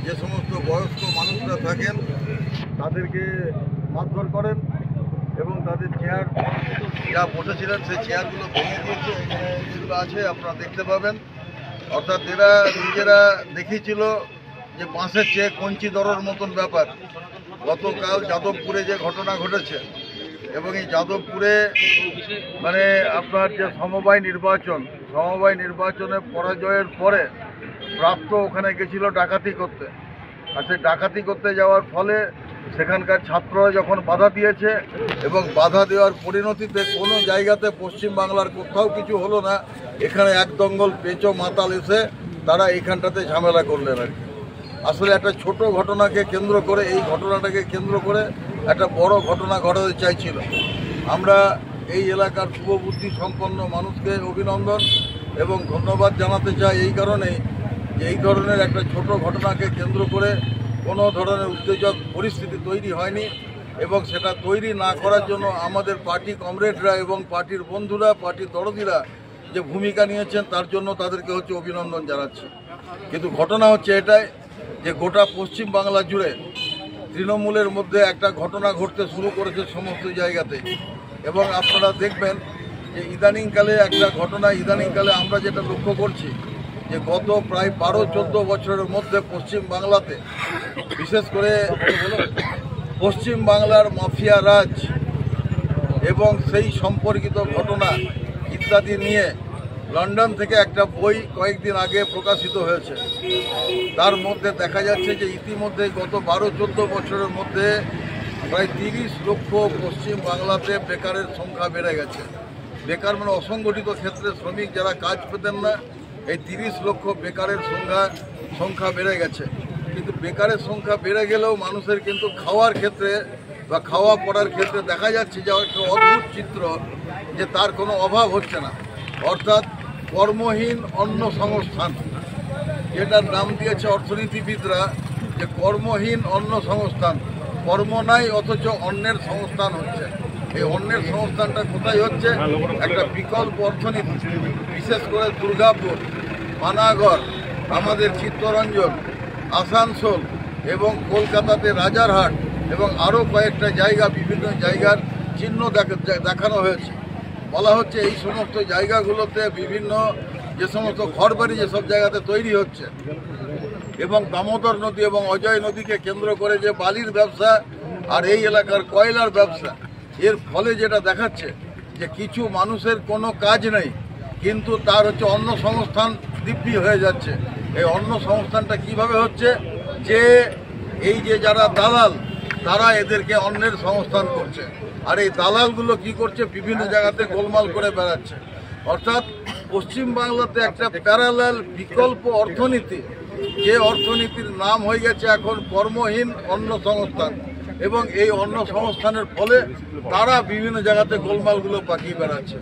যে সমস্ত বয়স্ক মানুষরা থাকেন তাদেরকে মারধর করেন এবং তাদের চেয়ার যা বসেছিলেন সেই চেয়ারগুলো ভেঙে দিয়েছে। এখানে যেগুলো আছে আপনারা দেখতে পাবেন। অর্থাৎ এরা নিজেরা দেখিয়েছিল যে বাঁশের চেয়ে কঞ্চি দরের মতন ব্যাপার। গতকাল যাদবপুরে যে ঘটনা ঘটেছে এবং এই যাদবপুরে মানে আপনার যে সমবায় নির্বাচনে পরাজয়ের পরে প্রাপ্ত ওখানে গেছিল ডাকাতি করতে। আর সেই ডাকাতি করতে যাওয়ার ফলে সেখানকার ছাত্ররা যখন বাধা দিয়েছে এবং বাধা দেওয়ার পরিণতিতে কোনো জায়গাতে পশ্চিমবাংলার কোথাও কিছু হলো না, এখানে এক দঙ্গল পেঁচো মাতাল এসে তারা এইখানটাতে ঝামেলা করলেন আর কি। আসলে একটা ছোট ঘটনাকে কেন্দ্র করে এই ঘটনাটাকে কেন্দ্র করে একটা বড় ঘটনা ঘটাতে চাইছিল। আমরা এই এলাকার শুভবুদ্ধি সম্পন্ন মানুষকে অভিনন্দন এবং ধন্যবাদ জানাতে চাই এই কারণেই যে এই ধরনের একটা ছোট ঘটনাকে কেন্দ্র করে কোনো ধরনের উত্তেজক পরিস্থিতি তৈরি হয়নি এবং সেটা তৈরি না করার জন্য আমাদের পার্টি কমরেডরা এবং পার্টির বন্ধুরা, পার্টির দরদিরা যে ভূমিকা নিয়েছেন তার জন্য তাদেরকে অভিনন্দন জানাচ্ছি। কিন্তু ঘটনা হচ্ছে এটাই যে গোটা পশ্চিম বাংলা জুড়ে তৃণমূলের মধ্যে একটা ঘটনা ঘটতে শুরু করেছে সমস্ত জায়গাতে। এবং আপনারা দেখবেন যে ইদানিংকালে একটা ঘটনা আমরা যেটা লক্ষ্য করছি যে গত প্রায় 12-14 বছরের মধ্যে পশ্চিম বাংলাতে বিশেষ করে পশ্চিম বাংলার মাফিয়া রাজ এবং সেই সম্পর্কিত ঘটনা ইত্যাদি নিয়ে লন্ডন থেকে একটা বই কয়েকদিন আগে প্রকাশিত হয়েছে। তার মধ্যে দেখা যাচ্ছে যে ইতিমধ্যে গত 12-14 বছরের মধ্যে প্রায় 30 লক্ষ পশ্চিম বাংলাতে বেকারের সংখ্যা বেড়ে গেছে। বেকার মানে অসংগঠিত ক্ষেত্রে শ্রমিক যারা কাজ পেতেন না, এই 30 লক্ষ বেকারের সংখ্যা বেড়ে গেছে। কিন্তু বেকারের সংখ্যা বেড়ে গেলেও মানুষের কিন্তু খাওয়ার ক্ষেত্রে বা খাওয়া পড়ার ক্ষেত্রে দেখা যাচ্ছে যে একটা অদ্ভুত চিত্র যে তার কোনো অভাব হচ্ছে না। অর্থাৎ কর্মহীন অন্ন সংস্থান, যেটার নাম দিয়েছে অর্থনীতিবিদরা যে কর্মহীন অন্ন সংস্থান। কর্ম নাই অথচ অন্যের সংস্থান হচ্ছে। এই অন্যের সংস্থানটা কোথায় হচ্ছে? একটা বিকল্প অর্থনীতি, বিশেষ করে দুর্গাপুর, পানাগড়, আমাদের চিত্তরঞ্জন, আসানসোল এবং কলকাতাতে রাজারহাট এবং আরও কয়েকটা জায়গা, বিভিন্ন জায়গার চিহ্ন দেখানো হয়েছে। বলা হচ্ছে এই সমস্ত জায়গাগুলোতে বিভিন্ন যে সমস্ত ঘরবাড়ি যেসব জায়গাতে তৈরি হচ্ছে এবং দামোদর নদী এবং অজয় নদীকে কেন্দ্র করে যে বালির ব্যবসা আর এই এলাকার কয়লার ব্যবসা, এর ফলে যেটা দেখাচ্ছে যে কিছু মানুষের কোনো কাজ নেই কিন্তু তার অন্ন সংস্থান দিব্যি হয়ে যাচ্ছে। এই অন্ন সংস্থানটা কিভাবে হচ্ছে? যে এই যে যারা দালাল তারা এদেরকে অন্যের সংস্থান করছে আর এই দালালগুলো কি করছে? বিভিন্ন জায়গাতে গোলমাল করে বেড়াচ্ছে। অর্থাৎ পশ্চিমবাংলাতে একটা প্যারালাল বিকল্প অর্থনীতি, যে অর্থনীতির নাম হয়ে গেছে এখন কর্মহীন অন্ন সংস্থান এবং এই অন্ন সংস্থানের ফলে তারা বিভিন্ন জায়গাতে গোলমালগুলো পাকিয়ে বেড়াচ্ছে।